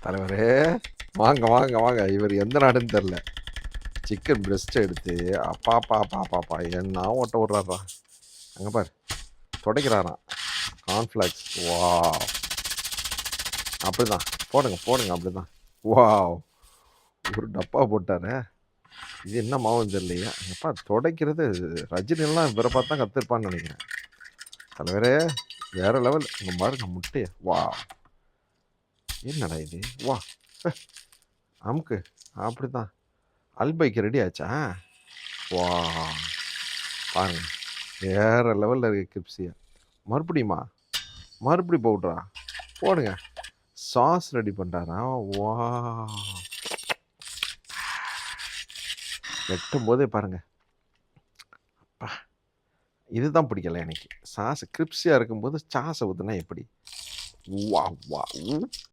தலைவரே வாங்க வாங்க வாங்க. இவர் எந்த நாடுன்னு தெரில. சிக்கன் பிரெஸ்ட் எடுத்து அப்பா என்ன ஓட்ட விட்றாரா. அங்கே பார் துடைக்கிறாராம் கார்ன்ஃப்ளாக்ஸ். வா அப்படிதான் போடுங்க போடுங்க அப்படிதான். வா ஒரு டப்பா போட்டாரு. இது என்ன மாவுன்னு தெரியலையா. எப்பா துடைக்கிறது ரஜினியெல்லாம் இவரை பார்த்து தான் கற்றுருப்பான்னு நினைக்கிறேன். தலைவரே வேற லெவல். இங்கே பாருங்க முட்டையை. வா என்னடா இது. வா அமுக்கு அப்படிதான். அல்பைக்கு ரெடி ஆச்சா. வா பாருங்க வேற லெவலில் இருக்கு கிரிப்ஸியா. மறுபடியுமா மறுபடி பவுட்ரா போடுங்க. சாஸ் ரெடி பண்ணுறாரா. வா வெட்டும் போதே பாருங்க. அப்பா இதுதான் பிடிக்கல எனக்கு. சாஸ் கிரிப்ஸியாக இருக்கும்போது சாஸை ஊற்றுனா எப்படி. வா வா